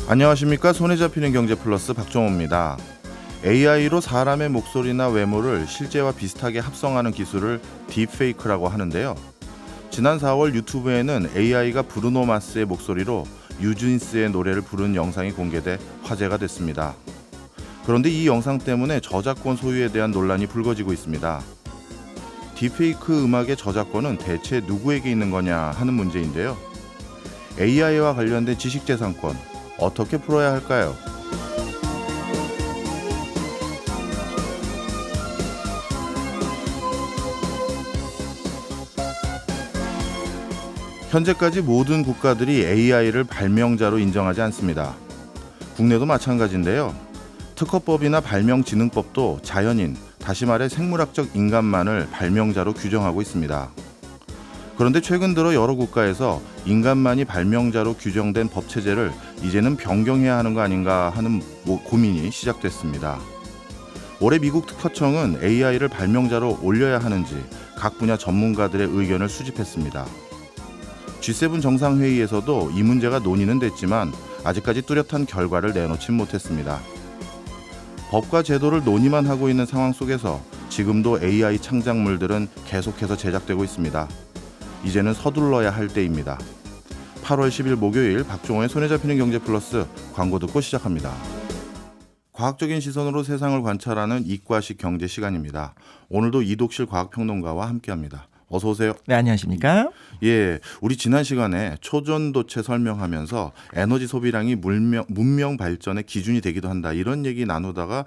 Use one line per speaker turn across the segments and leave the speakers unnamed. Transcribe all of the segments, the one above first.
안녕하십니까. 손에 잡히는 경제 플러스 박정호입니다. AI로 사람의 목소리나 외모를 실제와 비슷하게 합성하는 기술을 딥페이크라고 하는데요. 지난 4월 유튜브에는 AI가 브루노 마스의 목소리로 뉴진스의 노래를 부른 영상이 공개돼 화제가 됐습니다. 그런데 이 영상 때문에 저작권 소유에 대한 논란이 불거지고 있습니다. 딥페이크 음악의 저작권은 대체 누구에게 있는 거냐 하는 문제인데요. AI와 관련된 지식재산권 어떻게 풀어야 할까요? 현재까지 모든 국가들이 AI를 발명자로 인정하지 않습니다. 국내도 마찬가지인데요. 특허법이나 발명진흥법도 자연인, 다시 말해 생물학적 인간만을 발명자로 규정하고 있습니다. 그런데 최근 들어 여러 국가에서 인간만이 발명자로 규정된 법 체제를 이제는 변경해야 하는 거 아닌가 하는 고민이 시작됐습니다. 올해 미국 특허청은 AI를 발명자로 올려야 하는지 각 분야 전문가들의 의견을 수집했습니다. G7 정상회의에서도 이 문제가 논의는 됐지만 아직까지 뚜렷한 결과를 내놓진 못했습니다. 법과 제도를 논의만 하고 있는 상황 속에서 지금도 AI 창작물들은 계속해서 제작되고 있습니다. 이제는 서둘러야 할 때입니다. 8월 10일 목요일 박종호의 손에 잡히는 경제 플러스 광고 듣고 시작합니다. 과학적인 시선으로 세상을 관찰하는 이과식 경제 시간입니다. 오늘도 이독실 과학평론가와 함께합니다. 어서 오세요.
네, 안녕하십니까?
예, 우리 지난 시간에 초전도체 설명하면서 에너지 소비량이 문명 발전의 기준이 되기도 한다 이런 얘기 나누다가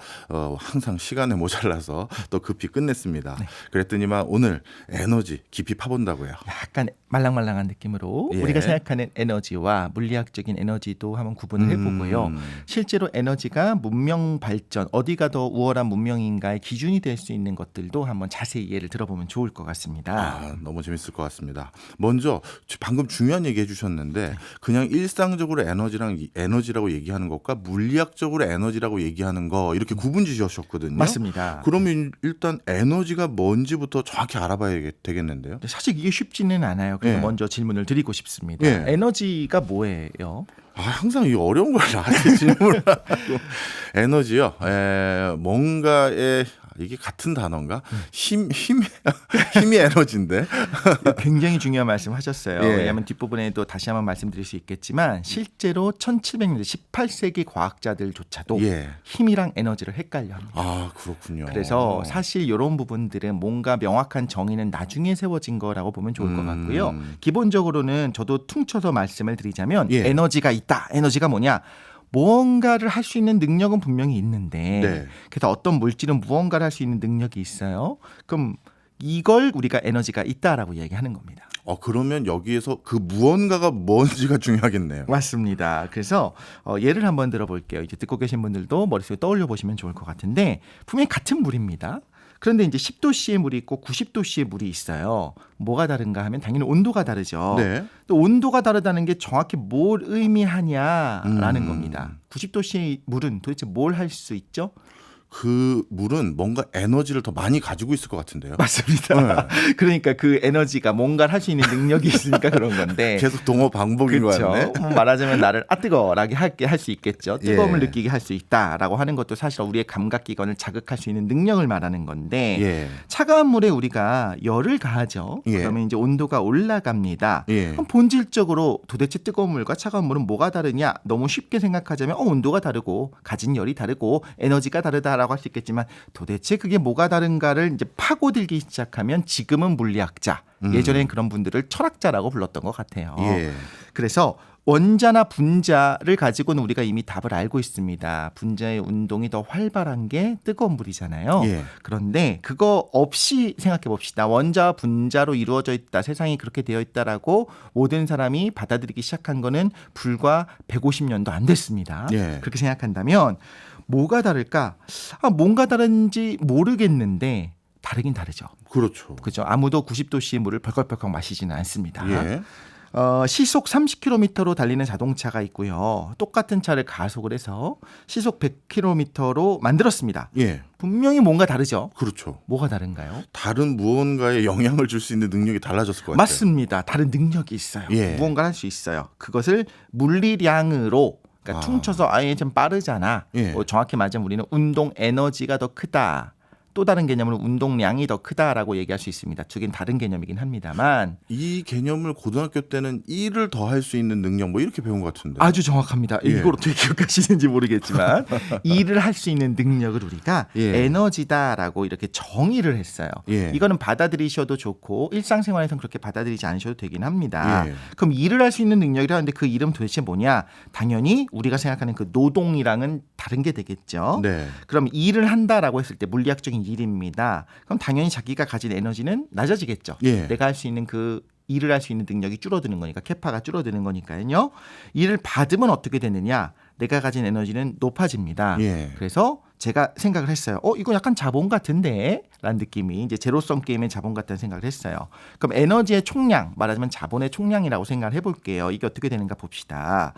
항상 시간에 모자라서 또 급히 끝냈습니다. 네. 그랬더니만 오늘 에너지 깊이 파본다고요.
약간 말랑말랑한 느낌으로
예.
우리가 생각하는 에너지와 물리학적인 에너지도 한번 구분을 해보고요. 실제로 에너지가 문명 발전, 어디가 더 우월한 문명인가의 기준이 될 수 있는 것들도 한번 자세히 예를 들어보면 좋을 것 같습니다.
너무 재밌을 것 같습니다. 먼저 방금 중요한 얘기 해주셨는데 그냥 일상적으로 에너지라고 얘기하는 것과 물리학적으로 에너지라고 얘기하는 거 이렇게 구분 지으셨거든요.
맞습니다.
그러면 일단 에너지가 뭔지부터 정확히 알아봐야 되겠는데요.
사실 이게 쉽지는 않아요. 그래서
예.
먼저 질문을 드리고 싶습니다.
예.
에너지가 뭐예요?
항상 이 어려운 걸 나한테 질문을 하고 에너지요. 뭔가의 이게 같은 단어인가? 힘이 에너지인데.
굉장히 중요한 말씀 하셨어요.
예.
왜냐하면 뒷부분에도 다시 한번 말씀드릴 수 있겠지만 실제로 1700년대 18세기 과학자들조차도
예.
힘이랑 에너지를 헷갈려 합니다.
아, 그렇군요.
그래서 사실 이런 부분들은 뭔가 명확한 정의는 나중에 세워진 거라고 보면 좋을 것 같고요. 기본적으로는 저도 퉁쳐서 말씀을 드리자면
예.
에너지가 있다. 에너지가 뭐냐? 무언가를 할 수 있는 능력은 분명히 있는데
네.
그래서 어떤 물질은 무언가를 할 수 있는 능력이 있어요. 그럼 이걸 우리가 에너지가 있다라고 얘기하는 겁니다.
그러면 여기에서 그 무언가가 뭔지가 중요하겠네요.
맞습니다. 그래서 예를 한번 들어볼게요. 이제 듣고 계신 분들도 머릿속에 떠올려 보시면 좋을 것 같은데 분명히 같은 물입니다. 그런데 이제 10도씨의 물이 있고 90도씨의 물이 있어요. 뭐가 다른가 하면 당연히 온도가 다르죠.
네.
또 온도가 다르다는 게 정확히 뭘 의미하냐라는 겁니다. 90도씨의 물은 도대체 뭘 할 수 있죠?
그 물은 뭔가 에너지를 더 많이 가지고 있을 것 같은데요.
맞습니다.
네.
그러니까 그 에너지가 뭔가를 할 수 있는 능력이 있으니까 그런 건데.
계속 동어 방법인 것 같네.
그렇죠. 말하자면 나를 뜨거워라게 할 수 있겠죠. 뜨거움을
예.
느끼게 할 수 있다라고 하는 것도 사실 우리의 감각기관을 자극할 수 있는 능력을 말하는 건데
예.
차가운 물에 우리가 열을 가하죠.
예.
그러면 이제 온도가 올라갑니다.
예.
그럼 본질적으로 도대체 뜨거운 물과 차가운 물은 뭐가 다르냐? 너무 쉽게 생각하자면 온도가 다르고 가진 열이 다르고 에너지가 다르다라고 할 수 있겠지만 도대체 그게 뭐가 다른가를 이제 파고들기 시작하면 지금은 물리학자, 예전엔 그런 분들을 철학자라고 불렀던 것 같아요.
예.
그래서 원자나 분자를 가지고는 우리가 이미 답을 알고 있습니다. 분자의 운동이 더 활발한 게 뜨거운 물이잖아요.
예.
그런데 그거 없이 생각해 봅시다. 원자와 분자로 이루어져 있다. 세상이 그렇게 되어 있다라고 모든 사람이 받아들이기 시작한 거는 불과 150년도 안 됐습니다.
예.
그렇게 생각한다면 뭐가 다를까? 뭔가 다른지 모르겠는데 다르긴 다르죠.
그렇죠.
그죠? 아무도 90도씨의 물을 벌컥벌컥 마시지는 않습니다.
예.
시속 30km로 달리는 자동차가 있고요. 똑같은 차를 가속을 해서 시속 100km로 만들었습니다.
예.
분명히 뭔가 다르죠.
그렇죠.
뭐가 다른가요?
다른 무언가에 영향을 줄 수 있는 능력이 달라졌을 것 같아요.
맞습니다. 다른 능력이 있어요.
예.
무언가를 할 수 있어요. 그것을 물리량으로 그러니까 퉁쳐서 아예 좀 빠르잖아.
예.
뭐 정확히 말하자면 우리는 운동 에너지가 더 크다. 또 다른 개념으로 운동량이 더 크다라고 얘기할 수 있습니다. 두 개는 다른 개념이긴 합니다만
이 개념을 고등학교 때는 일을 더 할 수 있는 능력 뭐 이렇게 배운 것 같은데.
아주 정확합니다.
예.
이걸 어떻게 기억하시는지 모르겠지만 일을 할 수 있는 능력을 우리가
예.
에너지다라고 이렇게 정의를 했어요.
예.
이거는 받아들이셔도 좋고 일상생활에서는 그렇게 받아들이지 않으셔도 되긴 합니다.
예.
그럼 일을 할 수 있는 능력이라 하는데 그 이름 도대체 뭐냐? 당연히 우리가 생각하는 그 노동이랑은 다른 게 되겠죠.
네.
그럼 일을 한다라고 했을 때 물리학적인 일입니다. 그럼 당연히 자기가 가진 에너지는 낮아지겠죠.
예.
내가 할 수 있는 그 일을 할 수 있는 능력이 줄어드는 거니까 캐파가 줄어드는 거니까요. 일을 받으면 어떻게 되느냐? 내가 가진 에너지는 높아집니다.
예.
그래서 제가 생각을 했어요. 이거 약간 자본 같은데? 라는 느낌이 이제 제로섬 게임의 자본 같다는 생각을 했어요. 그럼 에너지의 총량, 말하자면 자본의 총량이라고 생각을 해볼게요. 이게 어떻게 되는가 봅시다.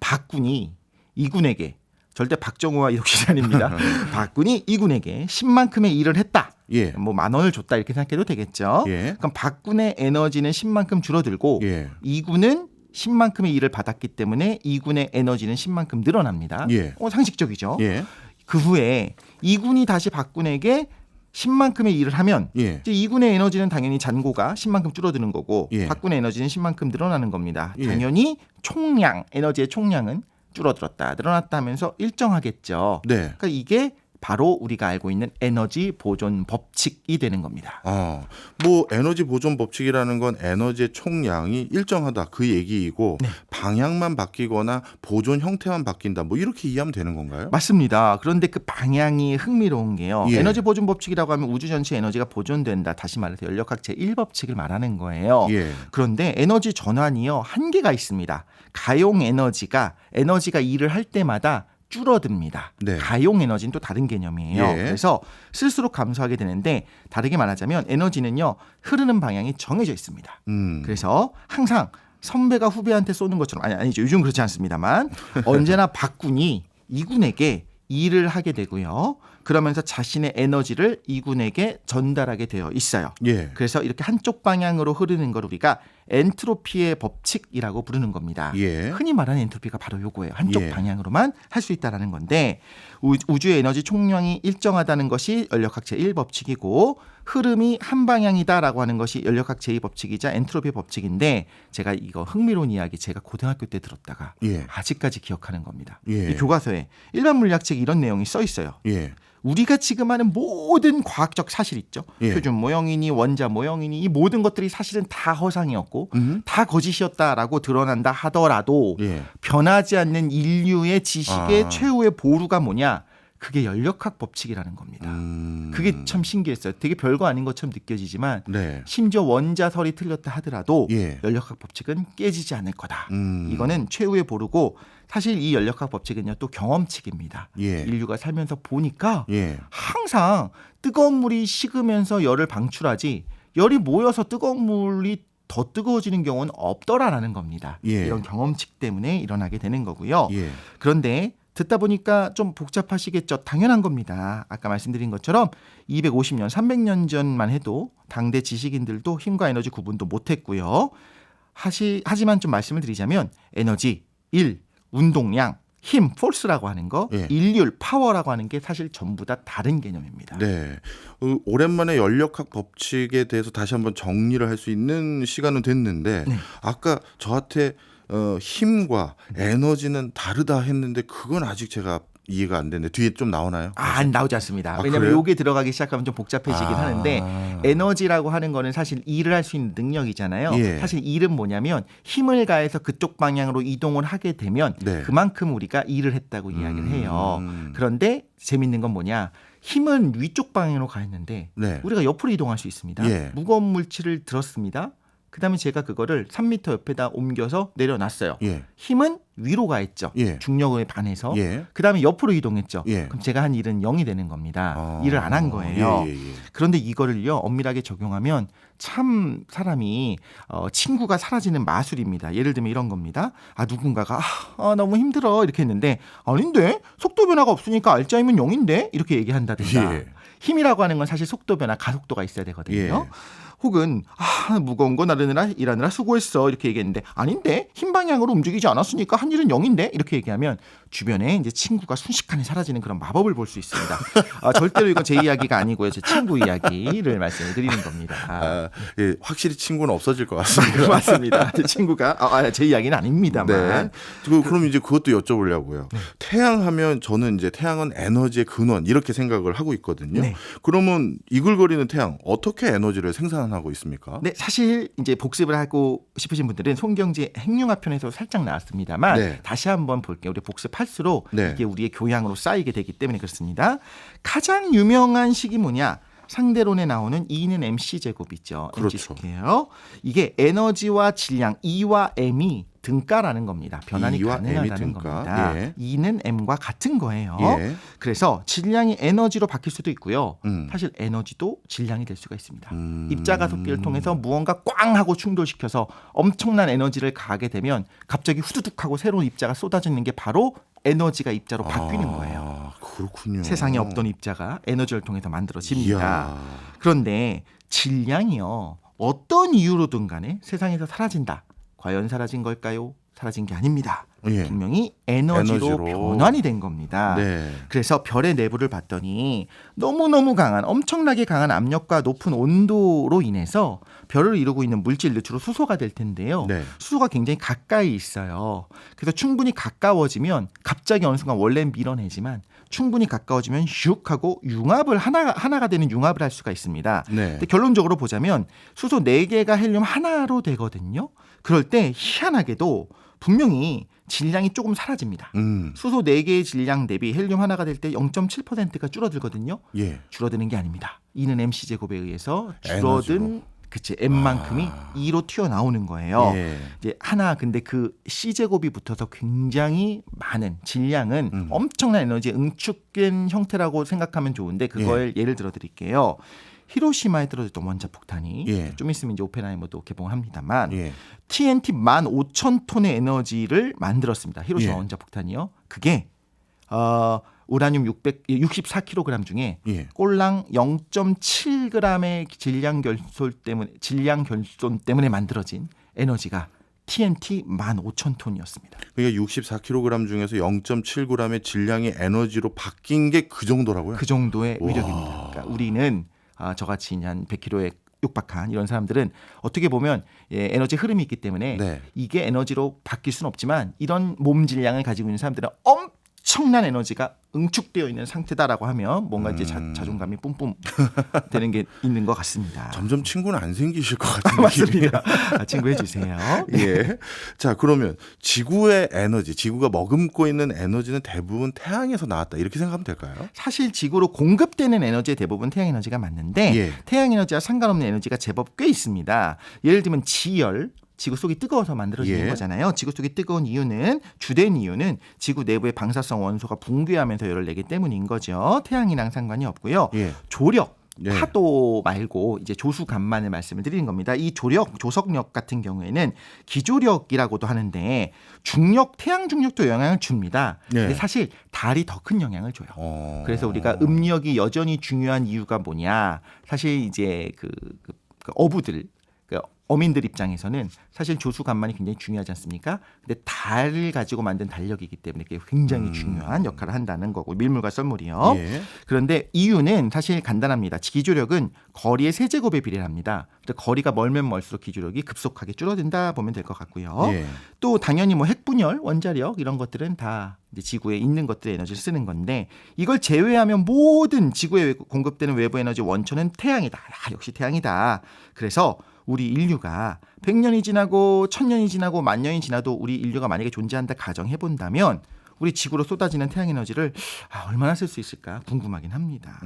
박군이 이군에게 절대 박정우와 이덕진이 아닙니다. 박군이 이군에게 10만큼의 일을 했다.
예.
뭐 10,000원을 줬다 이렇게 생각해도 되겠죠.
예.
그럼 박군의 에너지는 10만큼 줄어들고
예.
이군은 10만큼의 일을 받았기 때문에 이군의 에너지는 10만큼 늘어납니다.
예.
상식적이죠.
예.
그 후에 이군이 다시 박군에게 10만큼의 일을 하면
예.
이제 이군의 에너지는 당연히 잔고가 10만큼 줄어드는 거고
예.
박군의 에너지는 10만큼 늘어나는 겁니다.
예.
당연히 총량, 에너지의 총량은 줄어들었다, 늘어났다 하면서 일정하겠죠.
네.
그러니까 이게 바로 우리가 알고 있는 에너지 보존 법칙이 되는 겁니다.
뭐 에너지 보존 법칙이라는 건 에너지의 총량이 일정하다 그 얘기이고
네.
방향만 바뀌거나 보존 형태만 바뀐다 뭐 이렇게 이해하면 되는 건가요?
맞습니다. 그런데 그 방향이 흥미로운 게요.
예.
에너지 보존 법칙이라고 하면 우주 전체 에너지가 보존된다. 다시 말해서 연력학 제1법칙을 말하는 거예요.
예.
그런데 에너지 전환이요. 한계가 있습니다. 가용 에너지가 일을 할 때마다 줄어듭니다.
네.
가용 에너지는 또 다른 개념이에요.
예.
그래서 쓸수록 감소하게 되는데 다르게 말하자면 에너지는요. 흐르는 방향이 정해져 있습니다. 그래서 항상 선배가 후배한테 쏘는 것처럼 아니죠. 요즘 그렇지 않습니다만 언제나 박군이 이군에게 일을 하게 되고요. 그러면서 자신의 에너지를 이군에게 전달하게 되어 있어요.
예.
그래서 이렇게 한쪽 방향으로 흐르는 걸 우리가 엔트로피의 법칙이라고 부르는 겁니다.
예.
흔히 말하는 엔트로피가 바로 요거예요. 한쪽
예.
방향으로만 할 수 있다는 건데 우주의 에너지 총량이 일정하다는 것이 연력학 제1법칙이고 흐름이 한 방향이다라고 하는 것이 연력학 제2법칙이자 엔트로피 법칙인데 제가 이거 흥미로운 이야기 제가 고등학교 때 들었다가
예.
아직까지 기억하는 겁니다.
예.
이 교과서에 일반 물리학책에 이런 내용이 써 있어요.
예.
우리가 지금 하는 모든 과학적 사실 있죠.
예.
표준 모형이니 원자 모형이니 이 모든 것들이 사실은 다 허상이었고 다 거짓이었다라고 드러난다 하더라도
예.
변하지 않는 인류의 지식의
아.
최후의 보루가 뭐냐? 그게 연력학 법칙이라는 겁니다. 그게 참 신기했어요. 되게 별거 아닌 것처럼 느껴지지만
네.
심지어 원자설이 틀렸다 하더라도
예.
연력학 법칙은 깨지지 않을 거다.
음.
이거는 최후의 보루고 사실 이 연력학 법칙은요 또 경험칙입니다.
예.
인류가 살면서 보니까
예.
항상 뜨거운 물이 식으면서 열을 방출하지 열이 모여서 뜨거운 물이 더 뜨거워지는 경우는 없더라라는 겁니다.
예.
이런 경험칙 때문에 일어나게 되는 거고요.
예.
그런데 듣다 보니까 좀 복잡하시겠죠. 당연한 겁니다. 아까 말씀드린 것처럼 250년, 300년 전만 해도 당대 지식인들도 힘과 에너지 구분도 못했고요. 하지만 좀 말씀을 드리자면 에너지, 일, 운동량, 힘, 포스라고 하는 거,
예.
일률, 파워라고 하는 게 사실 전부 다 다른 개념입니다.
네. 오랜만에 연력학 법칙에 대해서 다시 한번 정리를 할 수 있는 시간은 됐는데
네.
아까 저한테 힘과 에너지는 다르다 했는데 그건 아직 제가 이해가 안 되는데 뒤에 좀 나오나요?
안 나오지 않습니다. 왜냐하면
그래요?
요게 들어가기 시작하면 좀 복잡해지긴 하는데 에너지라고 하는 거는 사실 일을 할 수 있는 능력이잖아요.
예.
사실 일은 뭐냐면 힘을 가해서 그쪽 방향으로 이동을 하게 되면
네.
그만큼 우리가 일을 했다고 이야기를 해요. 그런데 재밌는 건 뭐냐? 힘은 위쪽 방향으로 가 있는데
네.
우리가 옆으로 이동할 수 있습니다.
예.
무거운 물질을 들었습니다. 그다음에 제가 그거를 3m 옆에다 옮겨서 내려놨어요.
예.
힘은 위로 가 있죠.
예.
중력에 반해서.
예.
그다음에 옆으로 이동했죠.
예.
그럼 제가 한 일은 0이 되는 겁니다. 일을 안 한 거예요.
예, 예, 예.
그런데 이거를요 엄밀하게 적용하면 참 사람이 친구가 사라지는 마술입니다. 예를 들면 이런 겁니다. 누군가가 너무 힘들어 이렇게 했는데 아닌데 속도 변화가 없으니까 알짜이면 0인데 이렇게 얘기한다든가.
예.
힘이라고 하는 건 사실 속도 변화, 가속도가 있어야 되거든요.
예.
혹은 무거운 거 나르느라 일하느라 수고했어 이렇게 얘기했는데 아닌데 흰 방향으로 움직이지 않았으니까 한 일은 0인데 이렇게 얘기하면 주변에 이제 친구가 순식간에 사라지는 그런 마법을 볼 수 있습니다. 절대로 이건 제 이야기가 아니고요. 제 친구 이야기를 말씀을 드리는 겁니다.
예, 확실히 친구는 없어질 것 같습니다.
맞습니다. 제 친구가 제 이야기는 아닙니다만.
네. 그럼 이제 그것도 여쭤보려고요. 태양 하면 저는 이제 태양은 에너지의 근원 이렇게 생각을 하고 있거든요.
네.
그러면 이글거리는 태양 어떻게 에너지를 생산하고 있습니까?
네, 사실 이제 복습을 하고 싶으신 분들은 송경지 핵융합 편에서 살짝 나왔습니다만
네.
다시 한번 볼게요. 우리 복습할수록
네.
이게 우리의 교양으로 쌓이게 되기 때문에 그렇습니다. 가장 유명한 식이 뭐냐? 상대론에 나오는 E는 MC 제곱이죠.
그렇죠.
MC식이에요. 이게 에너지와 질량 E와 M이 등가라는 겁니다. 변환이
E와 M이
가능하다는
등가.
겁니다.
예.
E는 M과 같은 거예요.
예.
그래서 질량이 에너지로 바뀔 수도 있고요.
음.
사실 에너지도 질량이 될 수가 있습니다. 입자가속기를 통해서 무언가 꽝 하고 충돌시켜서 엄청난 에너지를 가하게 되면 갑자기 후두둑하고 새로운 입자가 쏟아지는 게 바로 에너지가 입자로 바뀌는 거예요.
그렇군요.
세상에 없던 입자가 에너지를 통해서 만들어집니다.
이야.
그런데 질량이요. 어떤 이유로든 간에 세상에서 사라진다. 과연 사라진 걸까요? 사라진 게 아닙니다.
예.
분명히 에너지로 변환이 된 겁니다.
네.
그래서 별의 내부를 봤더니 너무너무 강한 엄청나게 강한 압력과 높은 온도로 인해서 별을 이루고 있는 물질 주로 수소가 될 텐데요.
네.
수소가 굉장히 가까이 있어요. 그래서 충분히 가까워지면 갑자기 어느 순간 원래는 밀어내지만 충분히 가까워지면 슉 하고 융합을 하나가 되는 융합을 할 수가 있습니다.
네.
근데 결론적으로 보자면 수소 4개가 헬륨 하나로 되거든요. 그럴 때 희한하게도 분명히 질량이 조금 사라집니다. 수소 4개의 질량 대비 헬륨 하나가 될 때 0.7%가 줄어들거든요.
예.
줄어드는 게 아닙니다. E는 MC 제곱에 의해서
에너지로.
줄어든 그치 M만큼이 2로 튀어나오는 거예요.
예.
이제 하나 근데 그 C 제곱이 붙어서 굉장히 많은 질량은 엄청난 에너지에 응축된 형태라고 생각하면 좋은데 그걸 예를 들어 드릴게요. 히로시마에 떨어졌던 원자폭탄이
예.
좀 있으면 이제 오펜하이머도 개봉합니다만
예.
TNT 15,000톤의 에너지를 만들었습니다. 히로시마
예.
원자폭탄이요. 그게 우라늄 64kg 중에
예.
꼴랑 0.7g의 질량 결손 때문에 만들어진 에너지가 TNT 15,000톤이었습니다.
그러니까 64kg 중에서 0.7g의 질량이 에너지로 바뀐 게 그 정도라고요?
그 정도의
와.
위력입니다. 그러니까 우리는 저같이 한 100kg에 육박한 이런 사람들은 어떻게 보면 에너지 흐름이 있기 때문에
네.
이게 에너지로 바뀔 수는 없지만 이런 몸 질량을 가지고 있는 사람들은 엄청난 에너지가 응축되어 있는 상태다라고 하면 뭔가 이제 자존감이 뿜뿜 되는 게 있는 것 같습니다.
점점 친구는 안 생기실 것 같은
맞습니다. 친구 해주세요.
예. 자, 그러면 지구의 에너지, 지구가 머금고 있는 에너지는 대부분 태양에서 나왔다. 이렇게 생각하면 될까요?
사실 지구로 공급되는 에너지의 대부분 태양 에너지가 맞는데
예.
태양 에너지와 상관없는 에너지가 제법 꽤 있습니다. 예를 들면 지열. 지구 속이 뜨거워서 만들어지는
예.
거잖아요. 지구 속이 뜨거운 이유는 주된 이유는 지구 내부의 방사성 원소가 붕괴하면서 열을 내기 때문인 거죠. 태양이랑 상관이 없고요.
예.
조력.
예.
파도 말고 이제 조수간만을 말씀을 드리는 겁니다. 이 조석력 같은 경우에는 기조력이라고도 하는데 태양 중력도 영향을 줍니다.
예.
근데 사실 달이 더 큰 영향을 줘요. 그래서 우리가 음력이 여전히 중요한 이유가 뭐냐? 사실 이제 그 어부들 어민들 입장에서는 사실 조수간만이 굉장히 중요하지 않습니까? 근데 달을 가지고 만든 달력이기 때문에 그게 굉장히 중요한 역할을 한다는 거고 밀물과 썰물이요.
예.
그런데 이유는 사실 간단합니다. 기조력은 거리의 세제곱에 비례합니다. 거리가 멀면 멀수록 기조력이 급속하게 줄어든다 보면 될 것 같고요.
예.
또 당연히 뭐 핵분열, 원자력 이런 것들은 다 이제 지구에 있는 것들의 에너지를 쓰는 건데 이걸 제외하면 모든 지구에 공급되는 외부 에너지 원천은 태양이다. 역시 태양이다. 그래서 우리 인류가 100년이 지나고 1000년이 지나고 10,000년이 지나도 우리 인류가 만약에 존재한다 가정해 본다면 우리 지구로 쏟아지는 태양 에너지를 얼마나 쓸 수 있을까 궁금하긴 합니다.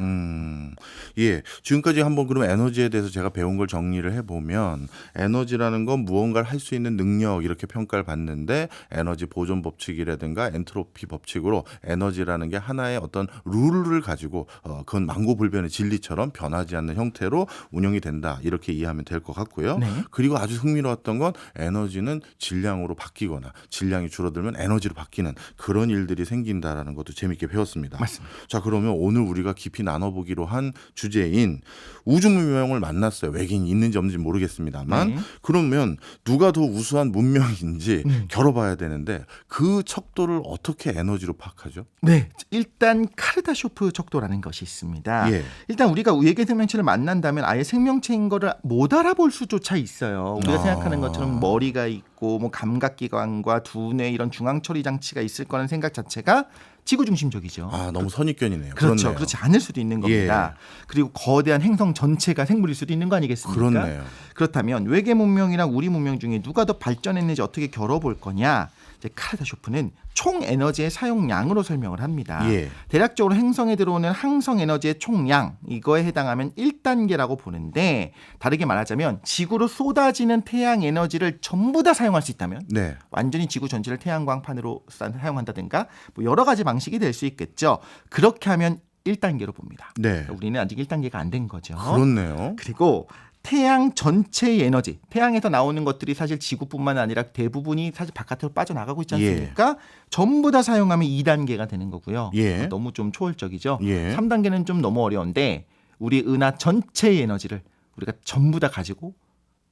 예. 지금까지 한번 그럼 에너지에 대해서 제가 배운 걸 정리를 해보면 에너지라는 건 무언가를 할 수 있는 능력 이렇게 평가를 받는데 에너지 보존 법칙이라든가 엔트로피 법칙으로 에너지라는 게 하나의 어떤 룰을 가지고 그건 만고불변의 진리처럼 변하지 않는 형태로 운영이 된다. 이렇게 이해하면 될 것 같고요.
네.
그리고 아주 흥미로웠던 건 에너지는 질량으로 바뀌거나 질량이 줄어들면 에너지로 바뀌는 그런 그런 일들이 생긴다라는 것도 재밌게 배웠습니다.
맞습니다.
자, 그러면 오늘 우리가 깊이 나눠보기로 한 주제인 우주 문명을 만났어요. 외계인이 있는지 없는지 모르겠습니다만
네.
그러면 누가 더 우수한 문명인지 겨뤄봐야 되는데 그 척도를 어떻게 에너지로 파악하죠?
네, 일단 카르다쇼프 척도라는 것이 있습니다.
예.
일단 우리가 외계 생명체를 만난다면 아예 생명체인 거를 못 알아볼 수조차 있어요. 우리가 생각하는 것처럼 머리가 있고 뭐 감각기관과 두뇌 이런 중앙처리 장치가 있을 거라는 생각 자체가 지구 중심적이죠.
아, 너무 선입견이네요.
그렇죠.
그렇네요.
그렇지 않을 수도 있는 겁니다. 그리고 거대한 행성 전체가 생물일 수도 있는 거 아니겠습니까?
그렇네요.
그렇다면 외계 문명이랑 우리 문명 중에 누가 더 발전했는지 어떻게 겨뤄볼 거냐? 이제 카르다쇼프는 총 에너지의 사용량으로 설명을 합니다.
예.
대략적으로 행성에 들어오는 항성 에너지의 총량 이거에 해당하면 1단계라고 보는데 다르게 말하자면 지구로 쏟아지는 태양 에너지를 전부 다 사용할 수 있다면
네.
완전히 지구 전체를 태양광판으로 사용한다든가 뭐 여러 가지 방식이 될 수 있겠죠. 그렇게 하면 1단계로 봅니다.
네.
우리는 아직 1단계가 안 된 거죠.
그렇네요.
그리고 태양 전체의 에너지, 태양에서 나오는 것들이 사실 지구뿐만 아니라 대부분이 사실 바깥으로 빠져나가고 있지 않습니까? 전부 다 사용하면 2단계가 되는 거고요.
예.
너무 좀 초월적이죠.
예.
3단계는 좀 너무 어려운데 우리 은하 전체의 에너지를 우리가 전부 다 가지고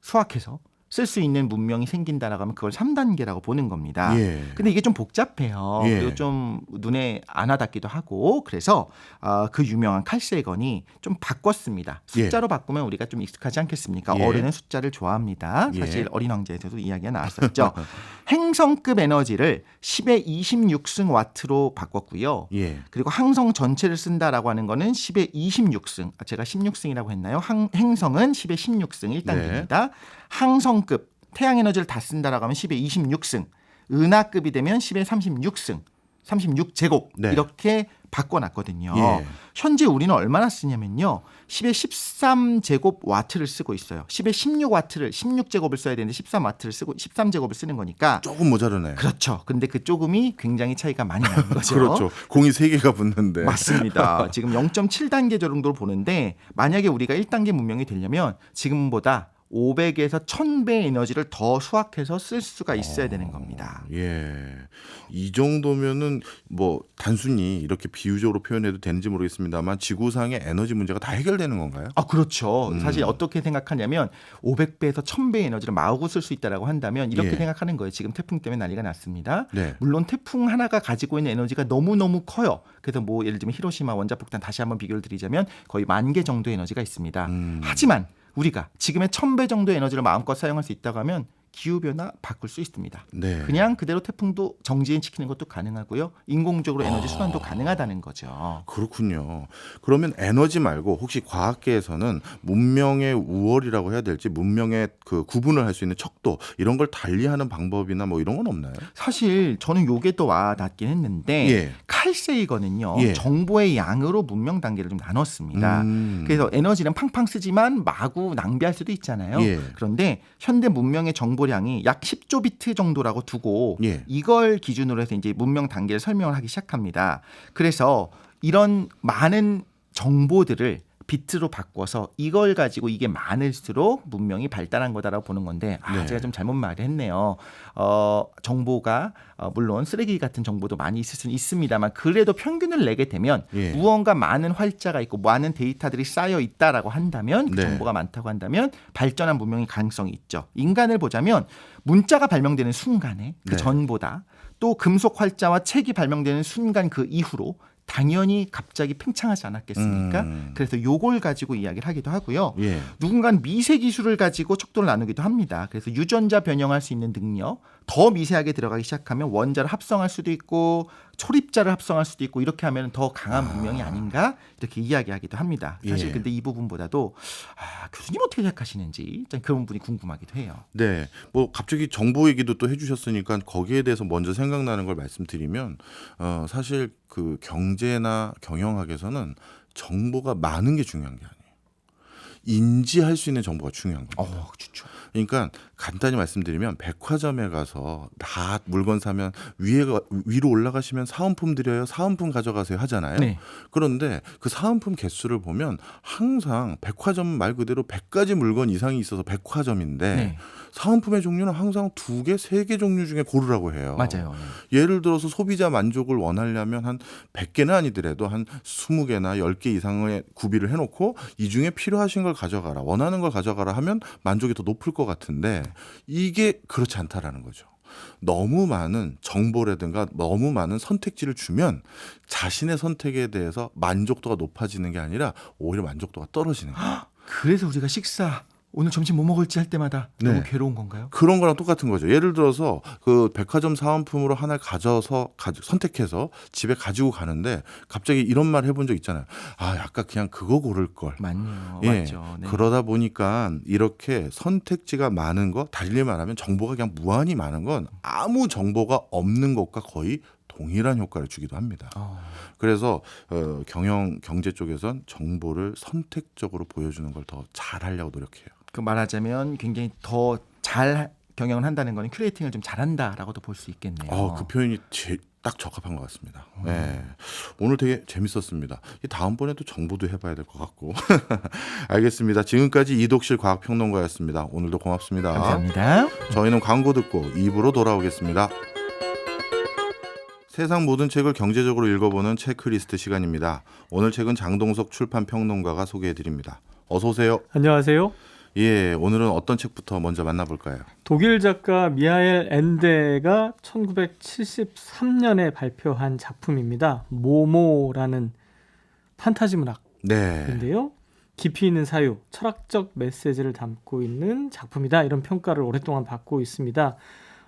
수확해서 쓸 수 있는 문명이 생긴다라고 하면 그걸 3단계라고 보는 겁니다.
예.
근데 이게 좀 복잡해요.
예.
그리고 좀 눈에 안 와닿기도 하고 그래서 그 유명한 칼 세건이 좀 바꿨습니다. 숫자로 바꾸면 우리가 좀 익숙하지 않겠습니까?
예.
어른은 숫자를 좋아합니다.
예.
사실 어린 왕자에서도 이야기가 나왔었죠. 행성급 에너지를 10의 26승 와트로 바꿨고요.
예.
그리고 항성 전체를 쓴다라고 하는 거는 10의 26승. 제가 16승이라고 했나요? 행성은 10의 16승 1단계입니다. 항성급 태양 에너지를 다 쓴다라고 하면 10의 26승. 은하급이 되면 10의 36승. 36제곱
네.
이렇게 바꿔놨거든요.
예.
현재 우리는 얼마나 쓰냐면요. 10의 13제곱 와트를 쓰고 있어요. 10의 16와트를 16제곱을 써야 되는데 13와트를 쓰고 13제곱을 쓰는 거니까
조금 모자르네요.
그렇죠. 근데 그 조금이 굉장히 차이가 많이 나는 거죠.
그렇죠. 공이 3개가 붙는데.
맞습니다. 지금 0.7단계 정도로 보는데 만약에 우리가 1단계 문명이 되려면 지금보다 500에서 1000배의 에너지를 더 수확해서 쓸 수가 있어야 되는 겁니다.
예. 이 정도면은 뭐 단순히 이렇게 비유적으로 표현해도 되는지 모르겠습니다만 지구상의 에너지 문제가 다 해결되는 건가요?
아, 그렇죠. 사실 어떻게 생각하냐면 500배에서 1000배의 에너지를 마구 쓸 수 있다라고 한다면 이렇게
예.
생각하는 거예요. 지금 태풍 때문에 난리가 났습니다.
네.
물론 태풍 하나가 가지고 있는 에너지가 너무너무 커요. 그래서 뭐 예를 들면 히로시마 원자폭탄 다시 한번 비교를 드리자면 거의 10,000개 정도의 에너지가 있습니다. 하지만 우리가 지금의 1000배 정도의 에너지를 마음껏 사용할 수 있다고 하면 기후변화 바꿀 수 있습니다.
네.
그냥 그대로 태풍도 정지시키는 것도 가능하고요. 인공적으로 에너지 순환도 가능하다는 거죠.
그렇군요. 그러면 에너지 말고 혹시 과학계에서는 문명의 우월이라고 해야 될지 문명의 그 구분을 할 수 있는 척도 이런 걸 달리하는 방법이나 뭐 이런 건 없나요?
사실 저는 요게 또 와닿긴 했는데
예.
칼 세이건은요.
예.
정보의 양으로 문명 단계를 좀 나눴습니다. 그래서 에너지는 팡팡 쓰지만 마구 낭비할 수도 있잖아요.
예.
그런데 현대 문명의 정보량이 약 10조 비트 정도라고 두고
예.
이걸 기준으로 해서 이제 문명 단계를 설명을 하기 시작합니다. 그래서 이런 많은 정보들을 비트로 바꿔서 이걸 가지고 이게 많을수록 문명이 발달한 거다라고 보는 건데
네.
제가 좀 잘못 말했네요. 정보가 물론 쓰레기 같은 정보도 많이 있을 수는 있습니다만 그래도 평균을 내게 되면
예.
무언가 많은 활자가 있고 많은 데이터들이 쌓여 있다라고 한다면 그
네.
정보가 많다고 한다면 발전한 문명의 가능성이 있죠. 인간을 보자면 문자가 발명되는 순간에 그
네.
전보다 또 금속 활자와 책이 발명되는 순간 그 이후로 당연히 갑자기 팽창하지 않았겠습니까? 그래서 요걸 가지고 이야기를 하기도 하고요.
예.
누군가는 미세 기술을 가지고 척도를 나누기도 합니다. 그래서 유전자 변형할 수 있는 능력, 더 미세하게 들어가기 시작하면 원자를 합성할 수도 있고 초립자를 합성할 수도 있고 이렇게 하면 더 강한 문명이 아닌가 이렇게 이야기하기도 합니다. 사실
예.
근데 이 부분보다도 교수님 어떻게 생각하시는지 그런 부분이 궁금하기도 해요.
네, 뭐 갑자기 정보 얘기도 또 해주셨으니까 거기에 대해서 먼저 생각나는 걸 말씀드리면 사실 그 경제나 경영학에서는 정보가 많은 게 중요한 게 아니에요. 인지할 수 있는 정보가 중요한 겁니다.
좋죠.
그러니까 간단히 말씀드리면 백화점에 가서 다 물건 사면 위로 올라가시면 사은품 드려요. 사은품 가져가세요 하잖아요.
네.
그런데 그 사은품 개수를 보면 항상 백화점 말 그대로 100가지 물건 이상이 있어서 백화점인데
네.
사은품의 종류는 항상 2개, 3개 종류 중에 고르라고 해요.
맞아요. 네.
예를 들어서 소비자 만족을 원하려면 한 100개는 아니더라도 한 20개나 10개 이상의 구비를 해놓고 이 중에 필요하신 걸 가져가라, 원하는 걸 가져가라 하면 만족이 더 높을 것 같은데 이게 그렇지 않다라는 거죠. 너무 많은 정보라든가 너무 많은 선택지를 주면 자신의 선택에 대해서 만족도가 높아지는 게 아니라 오히려 만족도가 떨어지는 거예요.
그래서 우리가 식사 오늘 점심 뭐 먹을지 할 때마다
네.
너무 괴로운 건가요?
그런 거랑 똑같은 거죠. 예를 들어서 그 백화점 사은품으로 하나를 선택해서 집에 가지고 가는데 갑자기 이런 말 해본 적 있잖아요. 아, 아까 그냥 그거 고를 걸.
맞네요.
예,
맞죠. 네.
그러다 보니까 이렇게 선택지가 많은 거, 달리 말하면 정보가 그냥 무한히 많은 건 아무 정보가 없는 것과 거의 동일한 효과를 주기도 합니다. 그래서 경제 쪽에선 정보를 선택적으로 보여주는 걸 더 잘하려고 노력해요.
그 말하자면 굉장히 더 잘 경영을 한다는 거는 큐레이팅을 좀 잘한다라고도 볼 수 있겠네요.
그 표현이 딱 적합한 것 같습니다. 네. 오늘 되게 재밌었습니다. 다음번에도 정보도 해봐야 될 것 같고. 알겠습니다. 지금까지 이독실 과학평론가였습니다. 오늘도 고맙습니다.
감사합니다.
저희는 광고 듣고 2부로 돌아오겠습니다. 세상 모든 책을 경제적으로 읽어보는 체크리스트 시간입니다. 오늘 책은 장동석 출판평론가가 소개해드립니다. 어서 오세요.
안녕하세요.
예, 오늘은 어떤 책부터 먼저 만나볼까요?
독일 작가 미하엘 엔데가 1973년에 발표한 작품입니다. 모모라는 판타지 문학인데요.
네.
깊이 있는 사유, 철학적 메시지를 담고 있는 작품이다. 이런 평가를 오랫동안 받고 있습니다.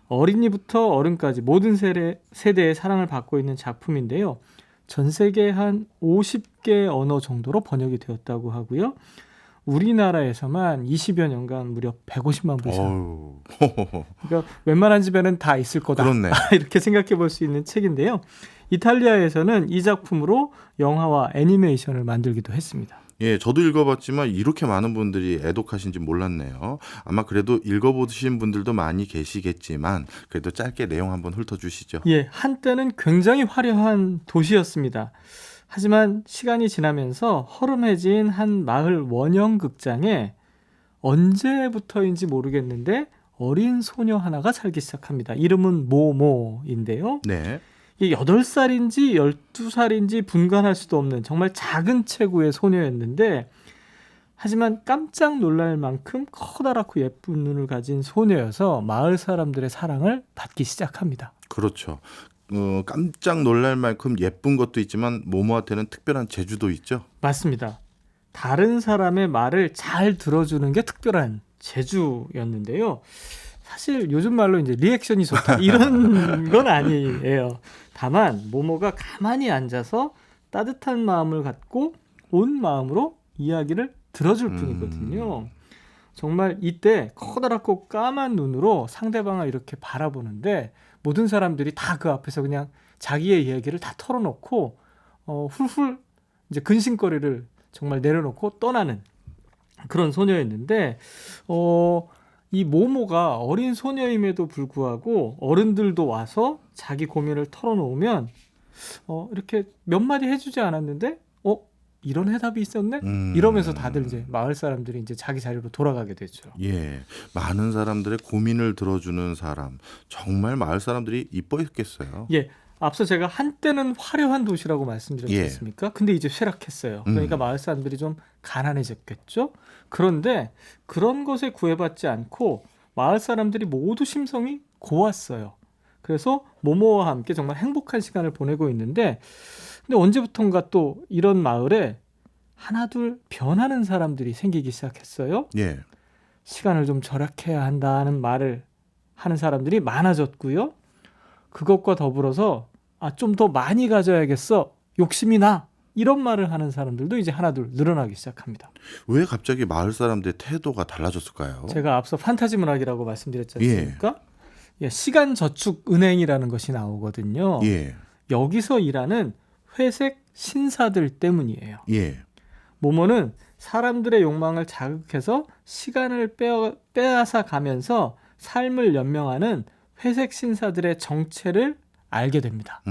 어린이부터 어른까지 모든 세대의 사랑을 받고 있는 작품인데요. 전 세계 한 50개 언어 정도로 번역이 되었다고 하고요. 우리나라에서만 20여 년간 무려 150만 부 이상. 그러니까 웬만한 집에는 다 있을 거다.
그렇네.
이렇게 생각해 볼 수 있는 책인데요. 이탈리아에서는 이 작품으로 영화와 애니메이션을 만들기도 했습니다.
예, 저도 읽어봤지만 이렇게 많은 분들이 애독하신지 몰랐네요. 아마 그래도 읽어보신 분들도 많이 계시겠지만 그래도 짧게 내용 한번 훑어주시죠.
예, 한때는 굉장히 화려한 도시였습니다. 하지만 시간이 지나면서 허름해진 한 마을 원형 극장에 언제부터인지 모르겠는데 어린 소녀 하나가 살기 시작합니다. 이름은 모모인데요.
네.
이게 8살인지 12살인지 분간할 수도 없는 정말 작은 체구의 소녀였는데 하지만 깜짝 놀랄 만큼 커다랗고 예쁜 눈을 가진 소녀여서 마을 사람들의 사랑을 받기 시작합니다.
그렇죠. 깜짝 놀랄 만큼 예쁜 것도 있지만 모모한테는 특별한 재주도 있죠.
맞습니다. 다른 사람의 말을 잘 들어주는 게 특별한 재주였는데요. 사실 요즘 말로 이제 리액션이 좋다 이런 건 아니에요. 다만 모모가 가만히 앉아서 따뜻한 마음을 갖고 온 마음으로 이야기를 들어줄 뿐이거든요. 정말 이때 커다랗고 까만 눈으로 상대방을 이렇게 바라보는데 모든 사람들이 다 그 앞에서 그냥 자기의 이야기를 다 털어놓고 훌훌 이제 근심거리를 정말 내려놓고 떠나는 그런 소녀였는데 이 모모가 어린 소녀임에도 불구하고 어른들도 와서 자기 고민을 털어놓으면 이렇게 몇 마디 해주지 않았는데 이런 해답이 있었네? 이러면서 다들 이제 마을 사람들이 이제 자기 자리로 돌아가게 되죠.
예, 많은 사람들의 고민을 들어주는 사람, 정말 마을 사람들이 이뻐했겠어요.
예, 앞서 제가 한때는 화려한 도시라고 말씀드렸지
예.
않습니까? 근데 이제 쇠락했어요. 그러니까 마을 사람들이 좀 가난해졌겠죠? 그런데 그런 것에 구애받지 않고 마을 사람들이 모두 심성이 고왔어요. 그래서 모모와 함께 정말 행복한 시간을 보내고 있는데 근데 언제부턴가 또 이런 마을에 하나둘 변하는 사람들이 생기기 시작했어요.
예.
시간을 좀 절약해야 한다는 말을 하는 사람들이 많아졌고요. 그것과 더불어서 좀 더 많이 가져야겠어. 욕심이 나. 이런 말을 하는 사람들도 이제 하나둘 늘어나기 시작합니다.
왜 갑자기 마을 사람들의 태도가 달라졌을까요?
제가 앞서 판타지 문학이라고 말씀드렸지 않습니까? 예, 시간 저축 은행이라는 것이 나오거든요.
예.
여기서 일하는 회색 신사들 때문이에요.
예.
모모는 사람들의 욕망을 자극해서 시간을 빼앗아 가면서 삶을 연명하는 회색 신사들의 정체를 알게 됩니다.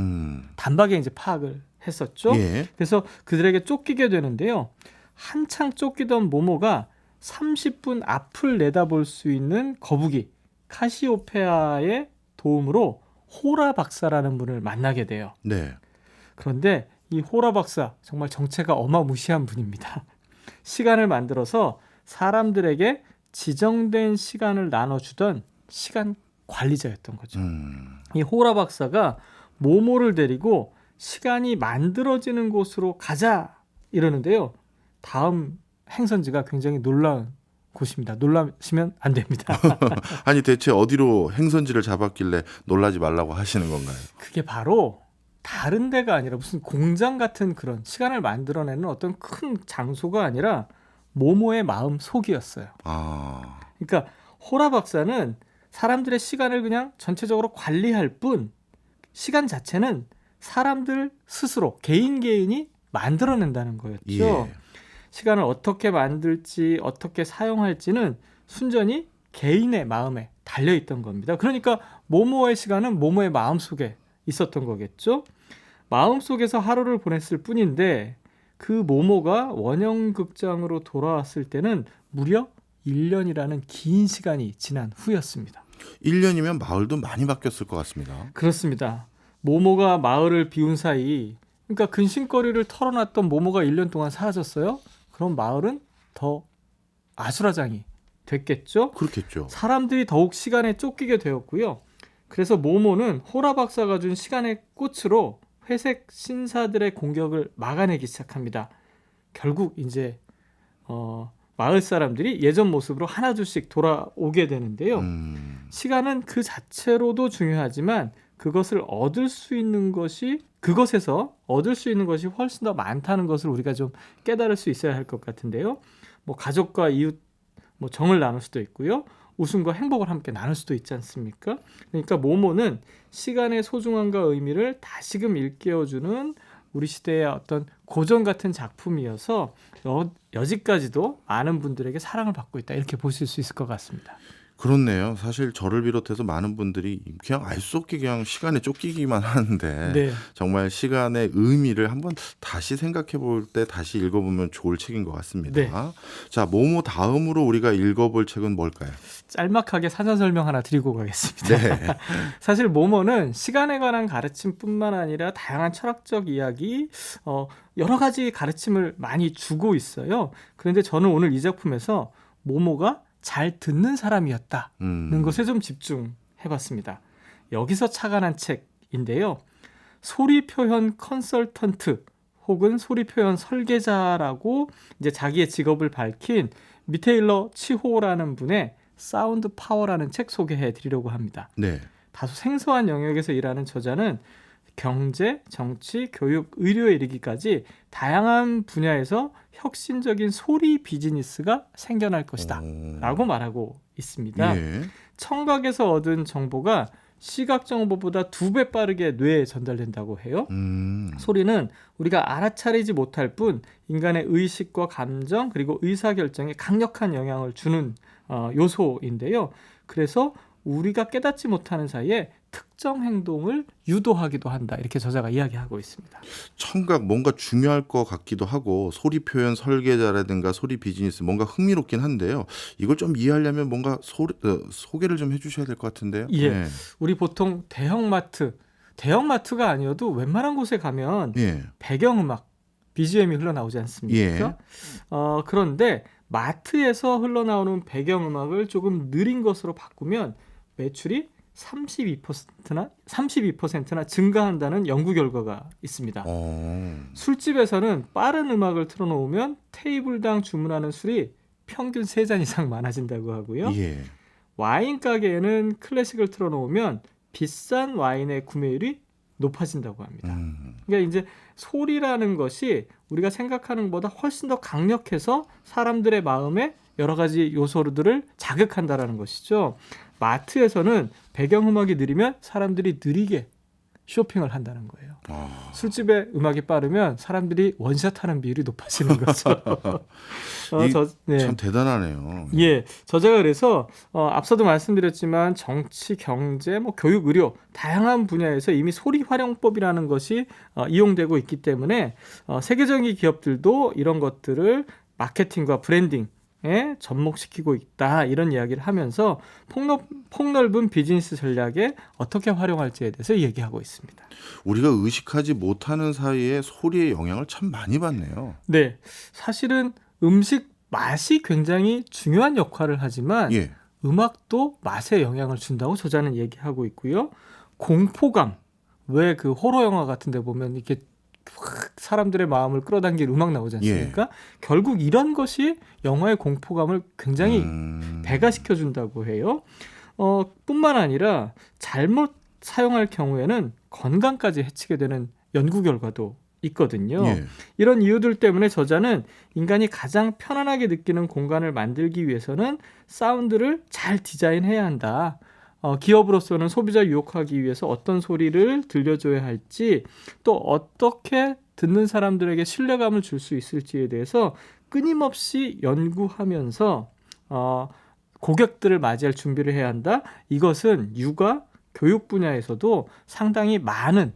단박에 이제 파악을 했었죠.
예.
그래서 그들에게 쫓기게 되는데요. 한창 쫓기던 모모가 30분 앞을 내다볼 수 있는 거북이 카시오페아의 도움으로 호라 박사라는 분을 만나게 돼요.
네.
그런데 이 호라 박사 정말 정체가 어마무시한 분입니다. 시간을 만들어서 사람들에게 지정된 시간을 나눠주던 시간 관리자였던 거죠. 이 호라 박사가 모모를 데리고 시간이 만들어지는 곳으로 가자 이러는데요. 다음 행선지가 굉장히 놀라운 곳입니다. 놀라시면 안 됩니다.
아니 대체 어디로 행선지를 잡았길래 놀라지 말라고 하시는 건가요?
그게 바로 다른 데가 아니라 무슨 공장 같은 그런 시간을 만들어내는 어떤 큰 장소가 아니라 모모의 마음 속이었어요.
아,
그러니까 호라 박사는 사람들의 시간을 그냥 전체적으로 관리할 뿐 시간 자체는 사람들 스스로 개인이 만들어낸다는 거였죠.
예.
시간을 어떻게 만들지 어떻게 사용할지는 순전히 개인의 마음에 달려있던 겁니다. 그러니까 모모의 시간은 모모의 마음속에 있었던 거겠죠. 마음속에서 하루를 보냈을 뿐인데 그 모모가 원형극장으로 돌아왔을 때는 무려 1년이라는 긴 시간이 지난 후였습니다.
1년이면 마을도 많이 바뀌었을 것 같습니다.
그렇습니다. 모모가 마을을 비운 사이 그러니까 근심거리를 털어놨던 모모가 1년 동안 사라졌어요. 그럼 마을은 더 아수라장이 됐겠죠.
그렇겠죠.
사람들이 더욱 시간에 쫓기게 되었고요. 그래서 모모는 호라 박사가 준 시간의 꽃으로 회색 신사들의 공격을 막아내기 시작합니다. 결국 이제 마을 사람들이 예전 모습으로 하나둘씩 돌아오게 되는데요. 시간은 그 자체로도 중요하지만 그것에서 얻을 수 있는 것이 훨씬 더 많다는 것을 우리가 좀 깨달을 수 있어야 할 것 같은데요. 뭐 가족과 이웃 정을 나눌 수도 있고요. 웃음과 행복을 함께 나눌 수도 있지 않습니까? 그러니까 모모는 시간의 소중함과 의미를 다시금 일깨워주는 우리 시대의 어떤 고전 같은 작품이어서 여지까지도 많은 분들에게 사랑을 받고 있다 이렇게 보실 수 있을 것 같습니다.
그렇네요. 사실 저를 비롯해서 많은 분들이 그냥 알 수 없게 그냥 시간에 쫓기기만 하는데
네.
정말 시간의 의미를 한번 다시 생각해 볼 때 다시 읽어보면 좋을 책인 것 같습니다.
네.
자, 모모 다음으로 우리가 읽어볼 책은 뭘까요?
짤막하게 사전 설명 하나 드리고 가겠습니다.
네.
사실 모모는 시간에 관한 가르침뿐만 아니라 다양한 철학적 이야기, 여러 가지 가르침을 많이 주고 있어요. 그런데 저는 오늘 이 작품에서 모모가 잘 듣는 사람이었다는 것에 좀 집중해봤습니다. 여기서 착안한 책인데요. 소리 표현 컨설턴트 혹은 소리 표현 설계자라고 이제 자기의 직업을 밝힌 미테일러 치호라는 분의 사운드 파워라는 책 소개해 드리려고 합니다.
네.
다소 생소한 영역에서 일하는 저자는 경제, 정치, 교육, 의료에 이르기까지 다양한 분야에서 혁신적인 소리 비즈니스가 생겨날 것이다 라고 말하고 있습니다.
예.
청각에서 얻은 정보가 시각 정보보다 2배 빠르게 뇌에 전달된다고 해요. 소리는 우리가 알아차리지 못할 뿐 인간의 의식과 감정 그리고 의사결정에 강력한 영향을 주는 요소인데요. 그래서 우리가 깨닫지 못하는 사이에 특정 행동을 유도하기도 한다. 이렇게 저자가 이야기하고 있습니다.
청각 뭔가 중요할 것 같기도 하고 소리 표현 설계자라든가 소리 비즈니스 뭔가 흥미롭긴 한데요. 이걸 좀 이해하려면 뭔가 소개를 좀 해주셔야 될 것 같은데요.
예,
네.
우리 보통 대형마트가 아니어도 웬만한 곳에 가면
예.
배경음악, BGM이 흘러나오지 않습니까?
예.
그런데 마트에서 흘러나오는 배경음악을 조금 느린 것으로 바꾸면 매출이 32%나 증가한다는 연구 결과가 있습니다. 술집에서는 빠른 음악을 틀어놓으면 테이블당 주문하는 술이 평균 3잔 이상 많아진다고 하고요.
예.
와인 가게에는 클래식을 틀어놓으면 비싼 와인의 구매율이 높아진다고 합니다. 그러니까 이제 소리라는 것이 우리가 생각하는 것보다 훨씬 더 강력해서 사람들의 마음에 여러 가지 요소들을 자극한다라는 것이죠. 마트에서는 배경음악이 느리면 사람들이 느리게 쇼핑을 한다는 거예요.
아,
술집에 음악이 빠르면 사람들이 원샷하는 비율이 높아지는 거죠. 네.
참 대단하네요.
예, 저자가 그래서 앞서도 말씀드렸지만 정치, 경제, 뭐 교육, 의료 다양한 분야에서 이미 소리 활용법이라는 것이 이용되고 있기 때문에 세계적인 기업들도 이런 것들을 마케팅과 브랜딩에 접목시키고 있다 이런 이야기를 하면서 폭넓은 비즈니스 전략에 어떻게 활용할지에 대해서 얘기하고 있습니다.
우리가 의식하지 못하는 사이에 소리의 영향을 참 많이 받네요.
네, 사실은 음식 맛이 굉장히 중요한 역할을 하지만
예.
음악도 맛에 영향을 준다고 저자는 얘기하고 있고요. 공포감, 왜 그 호러 영화 같은 데 보면 이렇게 확 사람들의 마음을 끌어당길 음악 나오지 않습니까? 결국 이런 것이 영화의 공포감을 굉장히 배가시켜 준다고 해요. 뿐만 아니라 잘못 사용할 경우에는 건강까지 해치게 되는 연구 결과도 있거든요.
예.
이런 이유들 때문에 저자는 인간이 가장 편안하게 느끼는 공간을 만들기 위해서는 사운드를 잘 디자인해야 한다. 기업으로서는 소비자 유혹하기 위해서 어떤 소리를 들려줘야 할지 또 어떻게 듣는 사람들에게 신뢰감을 줄 수 있을지에 대해서 끊임없이 연구하면서 고객들을 맞이할 준비를 해야 한다. 이것은 육아, 교육 분야에서도 상당히 많은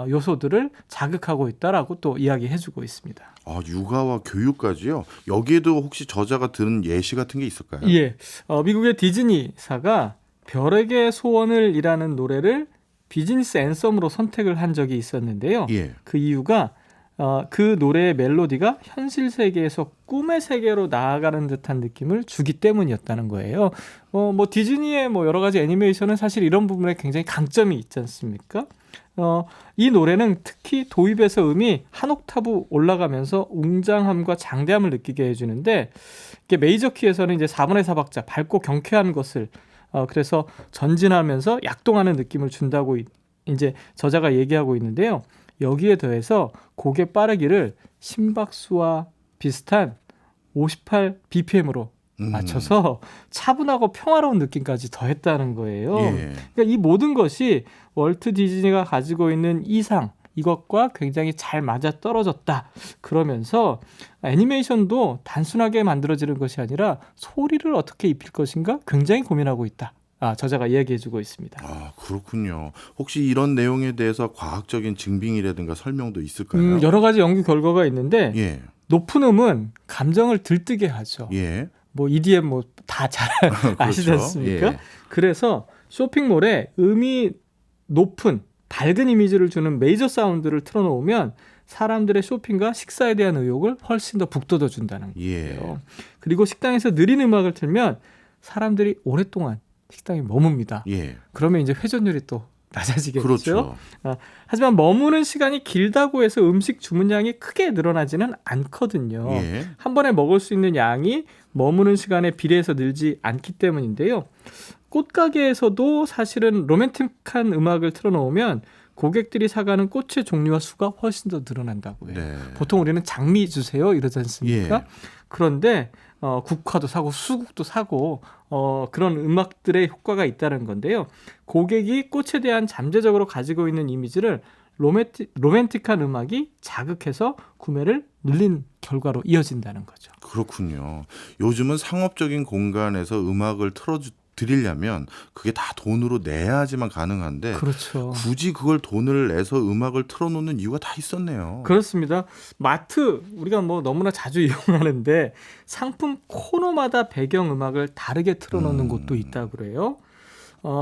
요소들을 자극하고 있다라고 또 이야기해주고 있습니다.
아, 육아와 교육까지요? 여기에도 혹시 저자가 든 예시 같은 게 있을까요?
예, 미국의 디즈니사가 별에게 소원을 이라는 노래를 비즈니스 앤썸으로 선택을 한 적이 있었는데요.
예.
그 이유가 그 노래의 멜로디가 현실 세계에서 꿈의 세계로 나아가는 듯한 느낌을 주기 때문이었다는 거예요. 뭐 디즈니의 뭐 여러 가지 애니메이션은 사실 이런 부분에 굉장히 강점이 있지 않습니까? 이 노래는 특히 도입에서 음이 한 옥타브 올라가면서 웅장함과 장대함을 느끼게 해주는데 이게 메이저 키에서는 이제 4분의 4박자 밝고 경쾌한 것을 그래서 전진하면서 약동하는 느낌을 준다고 이제 저자가 얘기하고 있는데요. 여기에 더해서 곡의 빠르기를 심박수와 비슷한 58 BPM으로 맞춰서 차분하고 평화로운 느낌까지 더했다는 거예요.
예.
그러니까 이 모든 것이 월트 디즈니가 가지고 있는 이상 이것과 굉장히 잘 맞아 떨어졌다. 그러면서 애니메이션도 단순하게 만들어지는 것이 아니라 소리를 어떻게 입힐 것인가 굉장히 고민하고 있다. 저자가 이야기해주고 있습니다.
아, 그렇군요. 혹시 이런 내용에 대해서 과학적인 증빙이라든가 설명도 있을까요?
여러 가지 연구 결과가 있는데
예.
높은 음은 감정을 들뜨게 하죠.
예.
뭐 EDM 뭐 다 잘 아시지
그렇죠.
않습니까?
예.
그래서 쇼핑몰에 음이 높은 밝은 이미지를 주는 메이저 사운드를 틀어놓으면 사람들의 쇼핑과 식사에 대한 의욕을 훨씬 더 북돋워 준다는 거예요.
예.
그리고 식당에서 느린 음악을 틀면 사람들이 오랫동안 식당에 머뭅니다.
예.
그러면 이제 회전율이 또 낮아지겠죠.
그렇죠.
하지만 머무는 시간이 길다고 해서 음식 주문량이 크게 늘어나지는 않거든요.
예.
한 번에 먹을 수 있는 양이 머무는 시간에 비례해서 늘지 않기 때문인데요. 꽃가게에서도 사실은 로맨틱한 음악을 틀어놓으면 고객들이 사가는 꽃의 종류와 수가 훨씬 더 늘어난다고 해요.
네.
보통 우리는 장미 주세요 이러지 않습니까?
예.
그런데 국화도 사고 수국도 사고 그런 음악들의 효과가 있다는 건데요. 고객이 꽃에 대한 잠재적으로 가지고 있는 이미지를 로맨틱한 음악이 자극해서 구매를 늘린 결과로 이어진다는 거죠.
그렇군요. 요즘은 상업적인 공간에서 음악을 틀어드리려면 그게 다 돈으로 내야지만 가능한데
그렇죠.
굳이 그걸 돈을 내서 음악을 틀어놓는 이유가 다 있었네요.
그렇습니다. 마트 우리가 뭐 너무나 자주 이용하는데 상품 코너마다 배경 음악을 다르게 틀어놓는 곳도 있다고 그래요.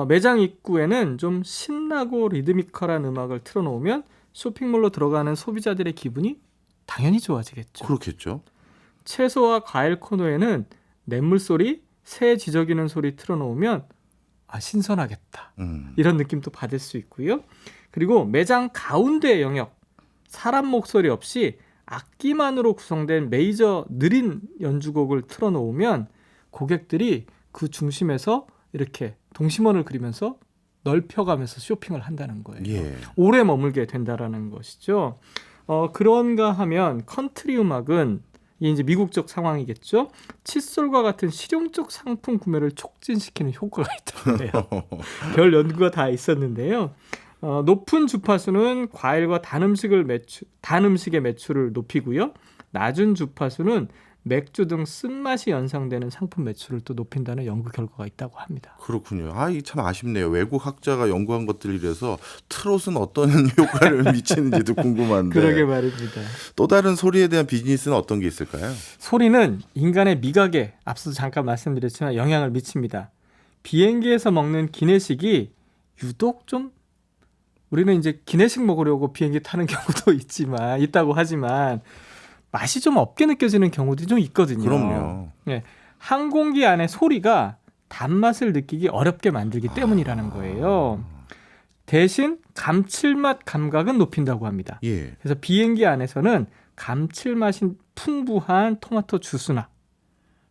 매장 입구에는 좀 신나고 리드미컬한 음악을 틀어놓으면 쇼핑몰로 들어가는 소비자들의 기분이 당연히 좋아지겠죠.
그렇겠죠.
채소와 과일 코너에는 냇물 소리, 새 지저귀는 소리 틀어놓으면 신선하겠다. 이런 느낌도 받을 수 있고요. 그리고 매장 가운데 영역, 사람 목소리 없이 악기만으로 구성된 메이저 느린 연주곡을 틀어놓으면 고객들이 그 중심에서 이렇게 동심원을 그리면서 넓혀가면서 쇼핑을 한다는 거예요.
예.
오래 머물게 된다라는 것이죠. 그런가 하면 컨트리 음악은 이제 미국적 상황이겠죠. 칫솔과 같은 실용적 상품 구매를 촉진시키는 효과가 있다고 해요. 별 연구가 다 있었는데요. 높은 주파수는 과일과 단 음식의 매출을 높이고요. 낮은 주파수는 맥주 등 쓴맛이 연상되는 상품 매출을 또 높인다는 연구 결과가 있다고 합니다.
그렇군요. 이게 참 아쉽네요. 외국 학자가 연구한 것들이라서 트롯은 어떤 효과를 미치는지도 궁금한데.
그러게 말입니다.
또 다른 소리에 대한 비즈니스는 어떤 게 있을까요?
소리는 인간의 미각에 앞서도 잠깐 말씀드렸지만 영향을 미칩니다. 비행기에서 먹는 기내식이 유독 좀 우리는 이제 기내식 먹으려고 비행기 타는 경우도 있다고 하지만 맛이 좀 없게 느껴지는 경우들이 좀 있거든요.
그럼요.
네, 항공기 안의 소리가 단맛을 느끼기 어렵게 만들기 때문이라는 거예요. 대신 감칠맛 감각은 높인다고 합니다.
예.
그래서 비행기 안에서는 감칠맛이 풍부한 토마토 주스나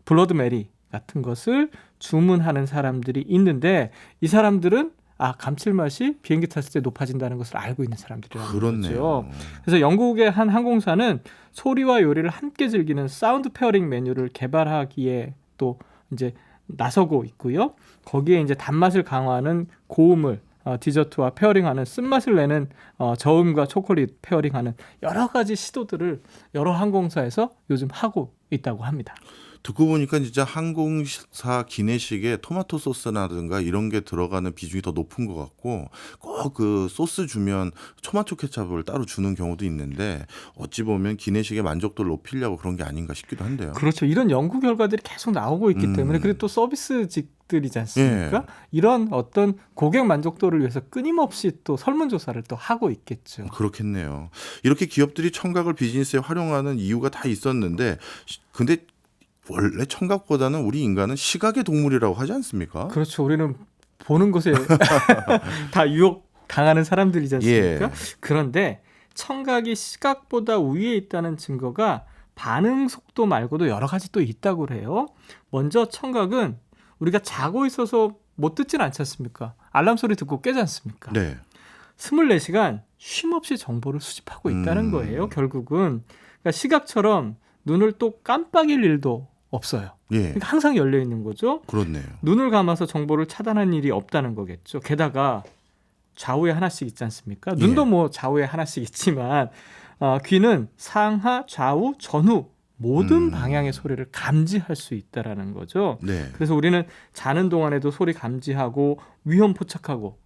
블러드 메리 같은 것을 주문하는 사람들이 있는데 이 사람들은 감칠맛이 비행기 탔을 때 높아진다는 것을 알고 있는 사람들이라는
그렇네요.
거죠. 그래서 영국의 한 항공사는 소리와 요리를 함께 즐기는 사운드 페어링 메뉴를 개발하기에 또 이제 나서고 있고요. 거기에 이제 단맛을 강화하는 고음을 디저트와 페어링하는 쓴맛을 내는 저음과 초콜릿 페어링하는 여러 가지 시도들을 여러 항공사에서 요즘 하고 있다고 합니다.
듣고 보니까 진짜 항공사 기내식에 토마토 소스라든가 이런 게 들어가는 비중이 더 높은 것 같고 꼭 그 소스 주면 토마토 케첩을 따로 주는 경우도 있는데 어찌 보면 기내식의 만족도를 높이려고 그런 게 아닌가 싶기도 한데요.
그렇죠. 이런 연구 결과들이 계속 나오고 있기 때문에 그리고 또 서비스직들이지 않습니까? 이런 어떤 고객 만족도를 위해서 끊임없이 또 설문조사를 또 하고 있겠죠.
그렇겠네요. 이렇게 기업들이 청각을 비즈니스에 활용하는 이유가 다 있었는데 근데 원래 청각보다는 우리 인간은 시각의 동물이라고 하지 않습니까?
그렇죠. 우리는 보는 것에 다 유혹 당하는 사람들이지 않습니까?
예.
그런데 청각이 시각보다 우위에 있다는 증거가 반응 속도 말고도 여러 가지 또 있다고 그래요. 먼저 청각은 우리가 자고 있어서 못 듣진 않지 않습니까? 알람 소리 듣고 깨지 않습니까?
네.
24시간 쉼없이 정보를 수집하고 있다는 거예요. 결국은 그러니까 시각처럼 눈을 또 깜빡일 일도 없어요.
예.
그러니까 항상 열려 있는 거죠.
그렇네요.
눈을 감아서 정보를 차단한 일이 없다는 거겠죠. 게다가 좌우에 하나씩 있지 않습니까? 눈도 뭐 좌우에 하나씩 있지만 귀는 상하, 좌우, 전후 모든 방향의 소리를 감지할 수 있다라는 거죠.
네.
그래서 우리는 자는 동안에도 소리 감지하고 위험 포착하고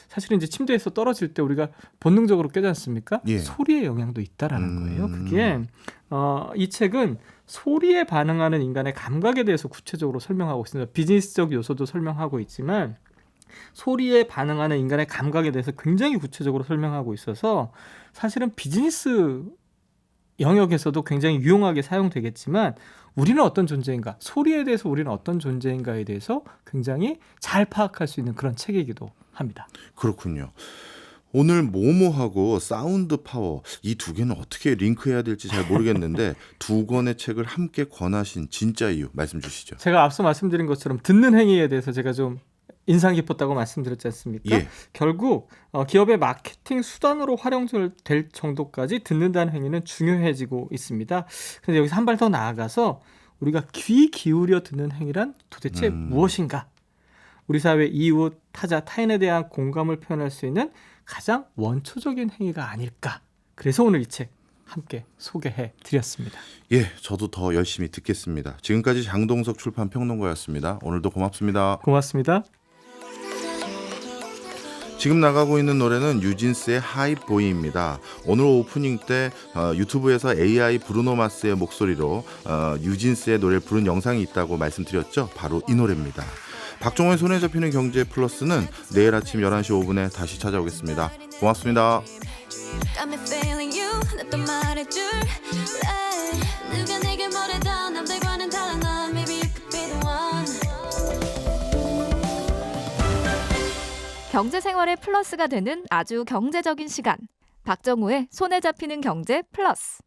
사실은 이제 침대에서 떨어질 때 우리가 본능적으로 깨지 않습니까?
예.
소리의 영향도 있다라는 거예요. 그게 이 책은 소리에 반응하는 인간의 감각에 대해서 구체적으로 설명하고 있습니다. 비즈니스적 요소도 설명하고 있지만 소리에 반응하는 인간의 감각에 대해서 굉장히 구체적으로 설명하고 있어서 사실은 비즈니스 영역에서도 굉장히 유용하게 사용되겠지만 우리는 어떤 존재인가, 소리에 대해서 우리는 어떤 존재인가에 대해서 굉장히 잘 파악할 수 있는 그런 책이기도 합니다.
그렇군요. 오늘 모모하고 사운드 파워 이 두 개는 어떻게 링크해야 될지 잘 모르겠는데 두 권의 책을 함께 권하신 진짜 이유 말씀 주시죠.
제가 앞서 말씀드린 것처럼 듣는 행위에 대해서 제가 좀 인상 깊었다고 말씀드렸지 않습니까?
예.
결국 기업의 마케팅 수단으로 활용될 정도까지 듣는다는 행위는 중요해지고 있습니다. 그런데 여기서 한 발 더 나아가서 우리가 귀 기울여 듣는 행위란 도대체 무엇인가? 우리 사회 이웃, 타자, 타인에 대한 공감을 표현할 수 있는 가장 원초적인 행위가 아닐까? 그래서 오늘 이 책 함께 소개해 드렸습니다.
예, 저도 더 열심히 듣겠습니다. 지금까지 장동석 출판 평론가였습니다. 오늘도 고맙습니다.
고맙습니다.
지금 나가고 있는 노래는 뉴진스의 하이보이입니다. 오늘 오프닝 때 유튜브에서 AI 브루노 마스의 목소리로 뉴진스의 노래를 부른 영상이 있다고 말씀드렸죠. 바로 이 노래입니다. 박종원의 손에 잡히는 경제 플러스는 내일 아침 11시 5분에 다시 찾아오겠습니다. 고맙습니다.
경제 생활의 플러스가 되는 아주 경제적인 시간. 박정우의 손에 잡히는 경제 플러스.